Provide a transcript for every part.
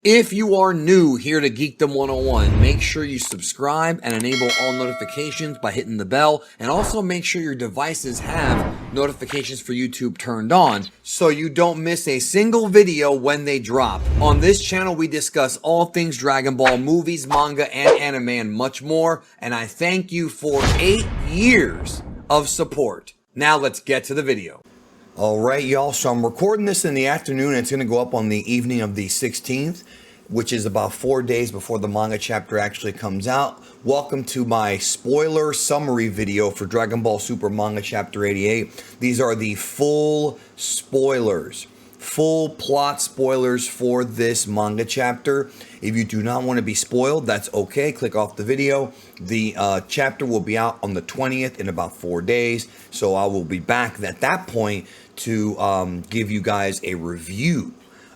If you are new here to Geekdom 101, make sure you subscribe and enable all notifications by hitting the bell, and also make sure your devices have notifications for YouTube turned on so you don't miss a single video when they drop. On this channel, we discuss all things Dragon Ball, movies, manga, and anime, and much more, and I thank you for 8 years of support. Now let's get to the video. Alright y'all, so I'm recording this in the afternoon and it's going to go up on the evening of the 16th, which is about 4 days before the manga chapter actually comes out. Welcome to my spoiler summary video for Dragon Ball Super Manga Chapter 88. These are the full spoilers, full plot spoilers for this manga chapter. If you do not want to be spoiled, that's okay. Click off the video. The chapter will be out on the 20th in about 4 days. So I will be back at that point to give you guys a review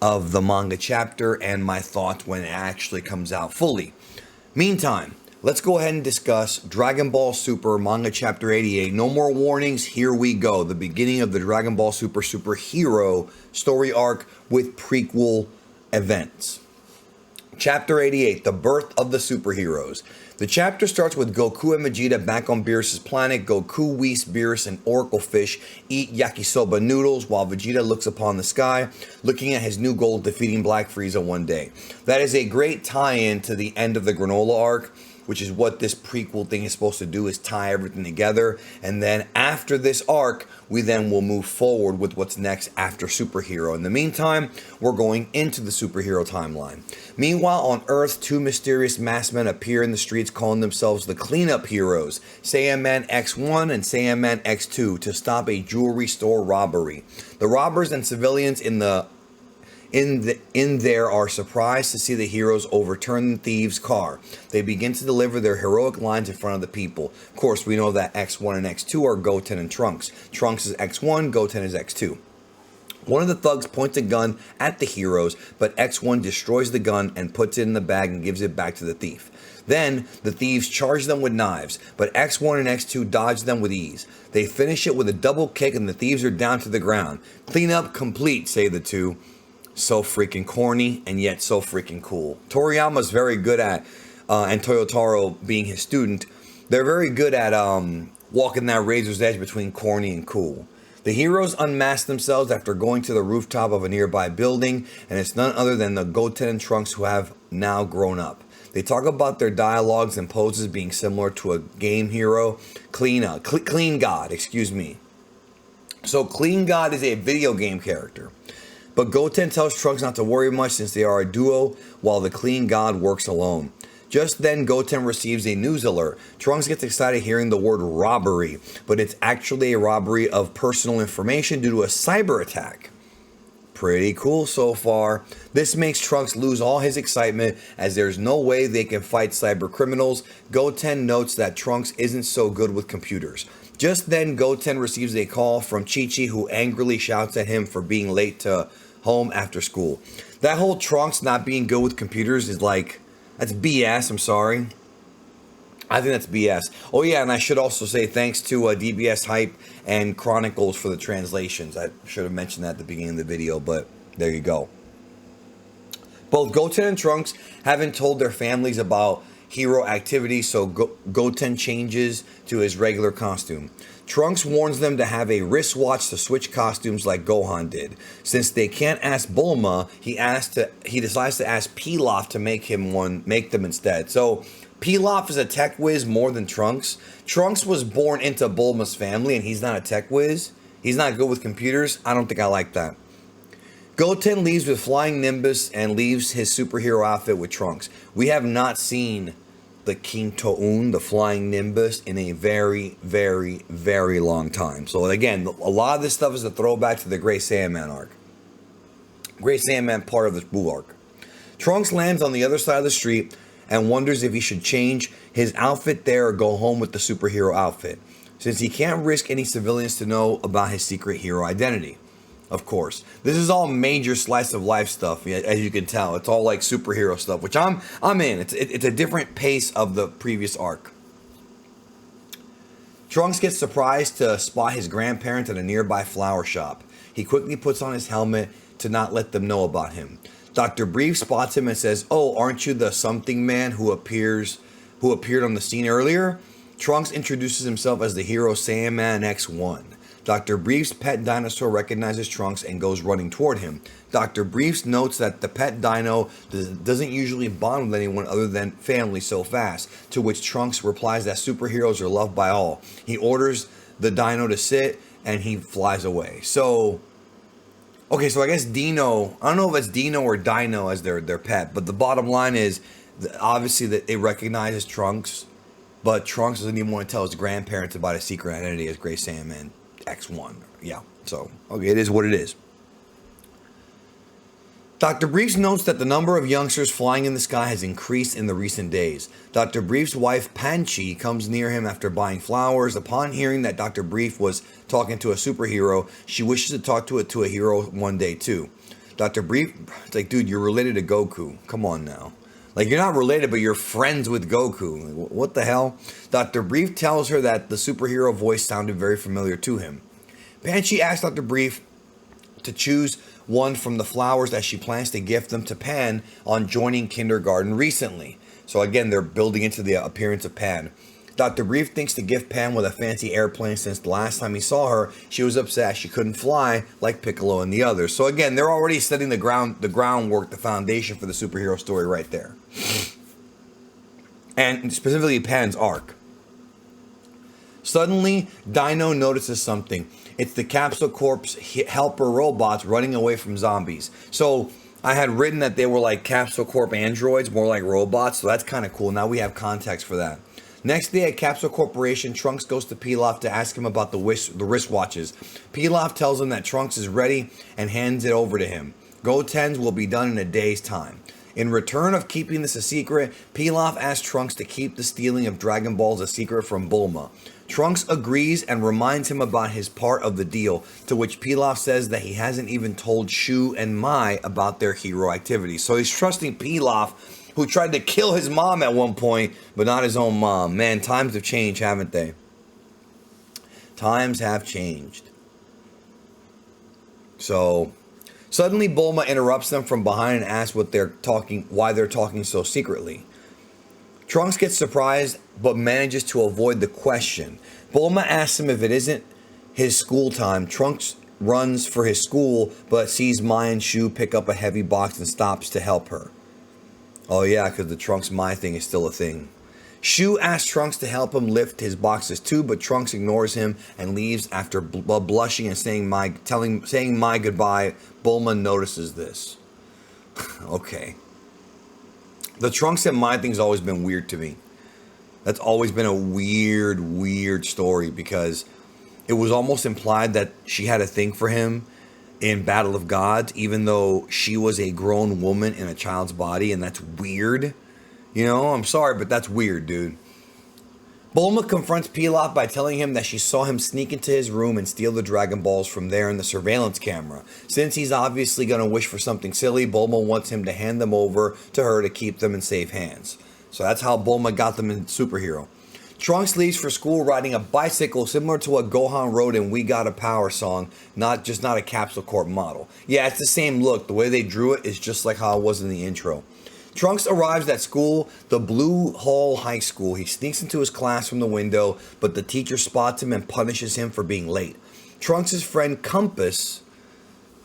of the manga chapter and my thoughts when it actually comes out fully. Meantime, let's go ahead and discuss Dragon Ball Super Manga Chapter 88. No more warnings, here we go. The beginning of the Dragon Ball Super Superhero story arc with prequel events. Chapter 88, The Birth of the Superheroes. The chapter starts with Goku and Vegeta back on Beerus' planet. Goku, Whis, Beerus, and Oracle Fish eat yakisoba noodles while Vegeta looks upon the sky, looking at his new goal, defeating Black Frieza one day. That is a great tie-in to the end of the Granola arc, which is what this prequel thing is supposed to do, is tie everything together. And then after this arc, we then will move forward with what's next after Superhero. In the meantime, we're going into the Superhero timeline. Meanwhile, on Earth, two mysterious masked men appear in the streets calling themselves the Cleanup Heroes, Saiyaman X1 and Saiyaman X2, to stop a jewelry store robbery. The robbers and civilians in there are surprised to see the heroes overturn the thieves' car. They begin to deliver their heroic lines in front of the people. Of course, we know that X1 and X2 are Goten and Trunks. Trunks is X1, Goten is X2. One of the thugs points a gun at the heroes, but X1 destroys the gun and puts it in the bag and gives it back to the thief. Then, the thieves charge them with knives, but X1 and X2 dodge them with ease. They finish it with a double kick and the thieves are down to the ground. Cleanup complete, say the two. So freaking corny and yet so freaking cool. Toriyama's very good at, and Toyotaro being his student, they're very good at walking that razor's edge between corny and cool. The heroes unmask themselves after going to the rooftop of a nearby building, and it's none other than the Goten and Trunks who have now grown up. They talk about their dialogues and poses being similar to a game hero, Clean God, excuse me. So Clean God is a video game character. But Goten tells Trunks not to worry much since they are a duo, while the Clean God works alone. Just then, Goten receives a news alert. Trunks gets excited hearing the word robbery, but it's actually a robbery of personal information due to a cyber attack. Pretty cool so far. This makes Trunks lose all his excitement as there's no way they can fight cyber criminals. Goten notes that Trunks isn't so good with computers. Just then, Goten receives a call from Chi-Chi, who angrily shouts at him for being late to home after school. That whole Trunks not being good with computers is like, that's BS, I'm sorry. I think that's BS. Oh yeah, and I should also say thanks to DBS Hype and Chronicles for the translations. I should have mentioned that at the beginning of the video, but there you go. Both Goten and Trunks haven't told their families about hero activities, so Goten changes to his regular costume. Trunks warns them to have a wristwatch to switch costumes like Gohan did. Since they can't ask Bulma, he decides to ask Pilaf to make them instead. So Pilaf is a tech whiz more than Trunks. Trunks was born into Bulma's family and he's not a tech whiz. He's not good with computers. I don't think I like that. Goten leaves with Flying Nimbus and leaves his superhero outfit with Trunks. We have not seen the King Toon, the Flying Nimbus, in a very, very, very long time. So again, a lot of this stuff is a throwback to the Great Saiyaman arc. Great Saiyaman part of the Buu arc. Trunks lands on the other side of the street and wonders if he should change his outfit there or go home with the superhero outfit, since he can't risk any civilians to know about his secret hero identity. Of course, this is all major slice of life stuff, as you can tell. It's all like superhero stuff, which I'm in. It's a different pace of the previous arc. Trunks gets surprised to spot his grandparents at a nearby flower shop. He quickly puts on his helmet to not let them know about him. Dr. Brief spots him and says, "Oh, aren't you the something man who appeared on the scene earlier?" Trunks introduces himself as the hero Saiyaman X1. Dr. Brief's pet dinosaur recognizes Trunks and goes running toward him. Dr. Briefs notes that the pet dino doesn't usually bond with anyone other than family so fast, to which Trunks replies that superheroes are loved by all. He orders the dino to sit and he flies away. So I guess Dino, I don't know if it's Dino or Dino as their pet, but the bottom line is obviously that it recognizes Trunks, but Trunks doesn't even want to tell his grandparents about his secret identity as Great Saiyaman X1. Yeah, so, okay, it is what it is. Dr. Briefs notes that the number of youngsters flying in the sky has increased in the recent days. Dr. Brief's wife, Panchi, comes near him after buying flowers. Upon hearing that Dr. Brief was talking to a superhero, she wishes to talk to a hero one day too. Dr. Brief, it's like, dude, you're related to Goku. Come on now. Like, you're not related, but you're friends with Goku. Like, what the hell? Dr. Brief tells her that the superhero voice sounded very familiar to him. Banshee asks Dr. Brief to choose one from the flowers as she plans to gift them to Pan on joining kindergarten recently. So again, they're building into the appearance of Pan. Dr. Brief thinks to gift Pan with a fancy airplane since the last time he saw her, she was upset she couldn't fly like Piccolo and the others. So again, they're already setting the groundwork, the foundation for the superhero story right there. And specifically Pan's arc. Suddenly, Dino notices something. It's the Capsule Corp's helper robots running away from zombies. So I had written that they were like Capsule Corp androids, more like robots. So that's kind of cool. Now we have context for that. Next day at Capsule Corporation, Trunks goes to Pilaf to ask him about the wristwatches. Pilaf tells him that Trunks is ready and hands it over to him. Goten's will be done in a day's time. In return of keeping this a secret, Pilaf asks Trunks to keep the stealing of Dragon Balls a secret from Bulma. Trunks agrees and reminds him about his part of the deal, to which Pilaf says that he hasn't even told Shu and Mai about their hero activities. So he's trusting Pilaf, who tried to kill his mom at one point, but not his own mom. Man, times have changed, haven't they? Times have changed. So suddenly Bulma interrupts them from behind and asks why they're talking so secretly. Trunks gets surprised but manages to avoid the question. Bulma asks him if it isn't his school time. Trunks runs for his school but sees Mai and Shu pick up a heavy box and stops to help her. Oh yeah, because the Trunks Mai thing is still a thing. Shu asks Trunks to help him lift his boxes too, but Trunks ignores him and leaves after blushing and saying Mai goodbye. Bulma notices this. Okay. The Trunks and Mai thing's always been weird to me. That's always been a weird story because it was almost implied that she had a thing for him in Battle of Gods, even though she was a grown woman in a child's body, and that's weird. You know, I'm sorry, but that's weird, dude. Bulma confronts Pilaf by telling him that she saw him sneak into his room and steal the Dragon Balls from there in the surveillance camera. Since he's obviously going to wish for something silly, Bulma wants him to hand them over to her to keep them in safe hands. So that's how Bulma got them in Superhero. Trunks leaves for school riding a bicycle similar to what Gohan rode in We Got a Power song, not a Capsule Corp model. Yeah, it's the same look. The way they drew it is just like how it was in the intro. Trunks arrives at school, the Blue Hall High School. He sneaks into his class from the window, but the teacher spots him and punishes him for being late. Trunks' friend Compass,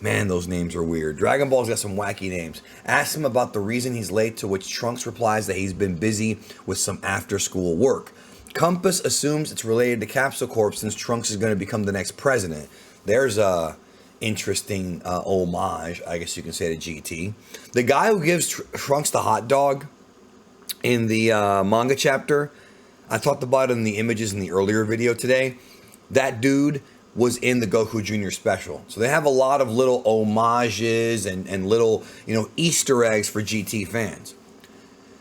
man, those names are weird. Dragon Ball's got some wacky names. Asks him about the reason he's late, to which Trunks replies that he's been busy with some after-school work. Compass assumes it's related to Capsule Corp since Trunks is going to become the next president. There's a interesting homage, I guess you can say, to GT. The guy who gives Trunks the hot dog in the manga chapter, I talked about it in the images in the earlier video today. That dude was in the Goku Jr. special. So they have a lot of little homages and little, Easter eggs for GT fans.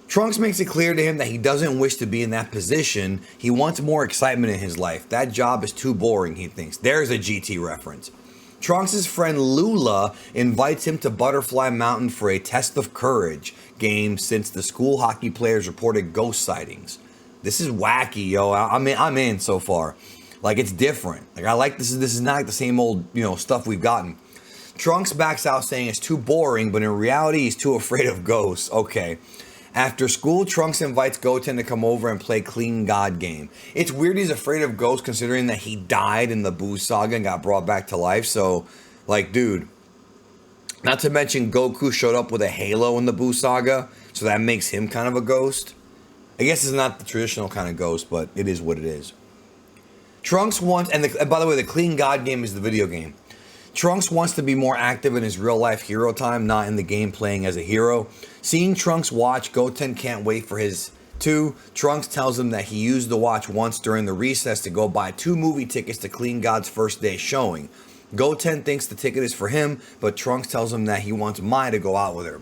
Trunks makes it clear to him that he doesn't wish to be in that position. He wants more excitement in his life. That job is too boring, he thinks. There's a GT reference. Trunks' friend Lula invites him to Butterfly Mountain for a test of courage game since the school hockey players reported ghost sightings. This is wacky, yo. I'm in so far. Like, it's different. Like, I like this. This is not like the same old, stuff we've gotten. Trunks backs out saying it's too boring, but in reality, he's too afraid of ghosts. Okay. After school, Trunks invites Goten to come over and play Clean God game. It's weird he's afraid of ghosts considering that he died in the Buu saga and got brought back to life. So, like, dude. Not to mention Goku showed up with a halo in the Buu saga, so that makes him kind of a ghost. I guess it's not the traditional kind of ghost, but it is what it is. Trunks wants, and by the way, the Clean God game is the video game. Trunks wants to be more active in his real life hero time, not in the game playing as a hero. Seeing Trunks watch, Goten can't wait for his 2. Trunks tells him that he used the watch once during the recess to go buy 2 movie tickets to Clean God's first day showing. Goten thinks the ticket is for him, but Trunks tells him that he wants Mai to go out with her.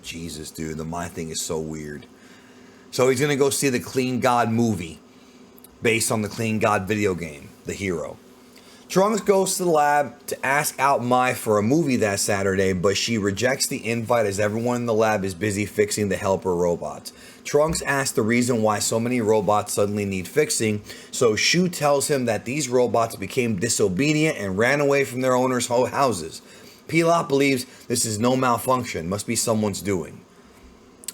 Jesus, dude, the Mai thing is so weird. So he's going to go see the Clean God movie based on the Clean God video game, The Hero. Trunks goes to the lab to ask out Mai for a movie that Saturday, but she rejects the invite as everyone in the lab is busy fixing the helper robots. Trunks asks the reason why so many robots suddenly need fixing, so Shu tells him that these robots became disobedient and ran away from their owners' houses. Pilaf believes this is no malfunction, must be someone's doing.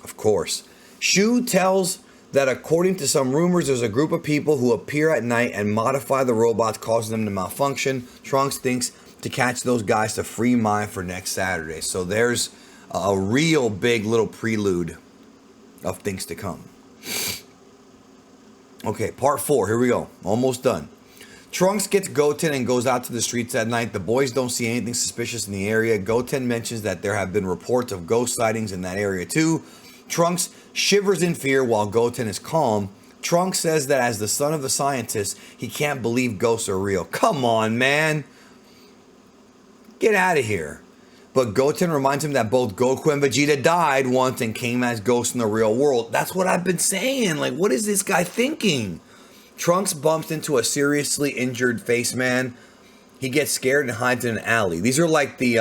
Of course. Shu tells that according to some rumors, there's a group of people who appear at night and modify the robots, causing them to malfunction. Trunks thinks to catch those guys to free Mai for next Saturday. So there's a real big little prelude of things to come. Okay, part 4. Here we go. Almost done. Trunks gets Goten and goes out to the streets at night. The boys don't see anything suspicious in the area. Goten mentions that there have been reports of ghost sightings in that area too. Trunks shivers in fear while Goten is calm. Trunks says that as the son of a scientist, he can't believe ghosts are real. Come on, man. Get out of here. But Goten reminds him that both Goku and Vegeta died once and came as ghosts in the real world. That's what I've been saying. Like, what is this guy thinking? Trunks bumps into a seriously injured face man. He gets scared and hides in an alley. These are like the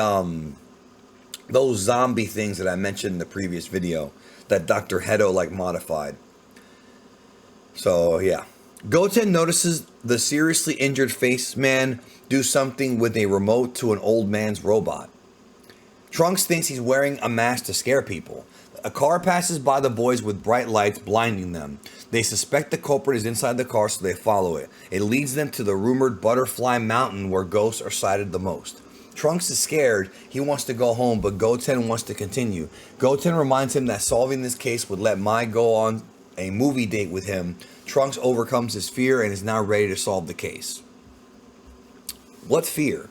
those zombie things that I mentioned in the previous video that Dr. Hedo like modified. So yeah. Goten notices the seriously injured face man do something with a remote to an old man's robot. Trunks thinks he's wearing a mask to scare people. A car passes by the boys with bright lights blinding them. They suspect the culprit is inside the car, so they follow it. It leads them to the rumored Butterfly Mountain where ghosts are sighted the most. Trunks is scared. He wants to go home, but Goten wants to continue. Goten reminds him that solving this case would let Mai go on a movie date with him. Trunks overcomes his fear and is now ready to solve the case. What fear?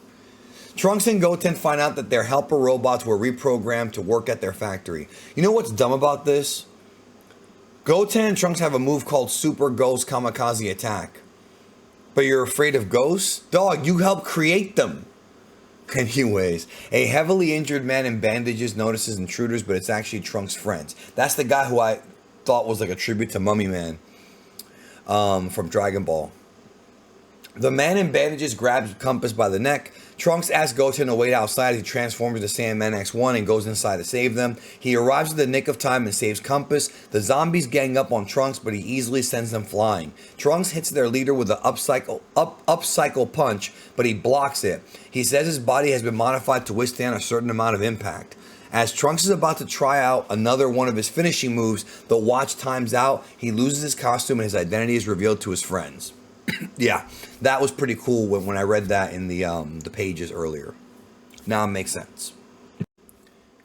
Trunks and Goten find out that their helper robots were reprogrammed to work at their factory. You know what's dumb about this? Goten and Trunks have a move called Super Ghost Kamikaze Attack. But you're afraid of ghosts? Dog, you helped create them. Anyways, a heavily injured man in bandages notices intruders, but it's actually Trunks' friends. That's the guy who I thought was like a tribute to Mummy Man from Dragon Ball. The man in bandages grabs Compass by the neck. Trunks asks Goten to wait outside as he transforms into Saiyaman X1 and goes inside to save them. He arrives at the nick of time and saves Compass. The zombies gang up on Trunks, but he easily sends them flying. Trunks hits their leader with an upcycle punch, but he blocks it. He says his body has been modified to withstand a certain amount of impact. As Trunks is about to try out another one of his finishing moves, the watch times out. He loses his costume and his identity is revealed to his friends. Yeah, that was pretty cool when I read that in the pages earlier. Now it makes sense.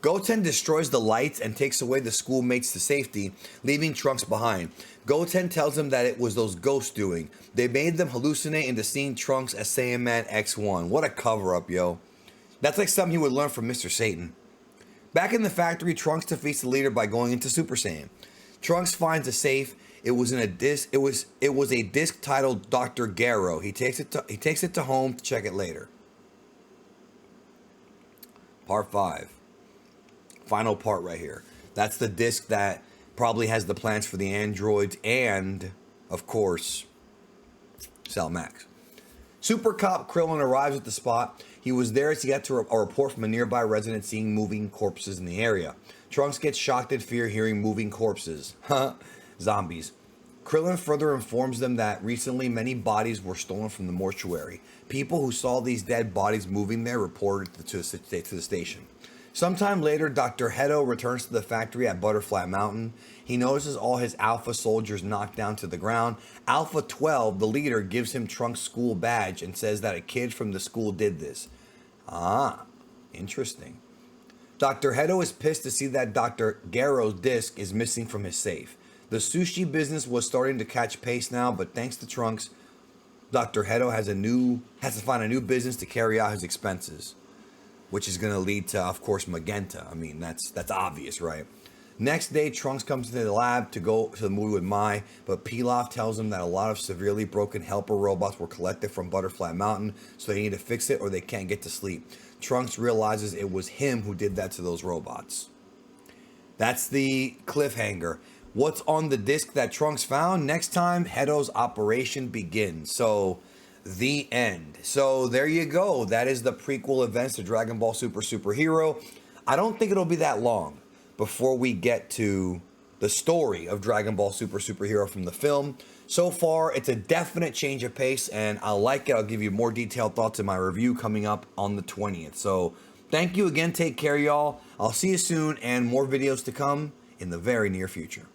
Goten destroys the lights and takes away the schoolmates to safety, leaving Trunks behind. Goten tells him that it was those ghosts doing. They made them hallucinate into seeing Trunks as Saiyaman X1. What a cover-up, yo. That's like something you would learn from Mr. Satan. Back in the factory, Trunks defeats the leader by going into Super Saiyan. Trunks finds a safe. It was in a disc. It was a disc titled Dr. Garo. He takes it to home to check it later. Part 5. Final part right here. That's the disc that probably has the plans for the androids and, of course, Cell Max. Super Cop Krillin arrives at the spot. He was there as he got to a report from a nearby resident seeing moving corpses in the area. Trunks gets shocked in fear hearing moving corpses. Zombies. Krillin further informs them that recently many bodies were stolen from the mortuary. People who saw these dead bodies moving there reported to the station. Sometime later, Dr. Hedo returns to the factory at Butterfly Mountain. He notices all his Alpha soldiers knocked down to the ground. Alpha 12, the leader, gives him Trunks' school badge and says that a kid from the school did this. Ah, interesting. Dr. Hedo is pissed to see that Dr. Garo's disc is missing from his safe. The sushi business was starting to catch pace now, but thanks to Trunks, Dr. Hedo has to find a new business to carry out his expenses, which is going to lead to, of course, Magenta. I mean, that's obvious, right? Next day, Trunks comes to the lab to go to the movie with Mai, but Pilaf tells him that a lot of severely broken helper robots were collected from Butterfly Mountain, so they need to fix it or they can't get to sleep. Trunks realizes it was him who did that to those robots. That's the cliffhanger. What's on the disc that Trunks found? Next time, Hedo's operation begins. So, the end. So, there you go. That is the prequel events to Dragon Ball Super Hero. I don't think it'll be that long before we get to the story of Dragon Ball Super Hero from the film. So far, it's a definite change of pace, and I like it. I'll give you more detailed thoughts in my review coming up on the 20th. So, thank you again. Take care, y'all. I'll see you soon, and more videos to come in the very near future.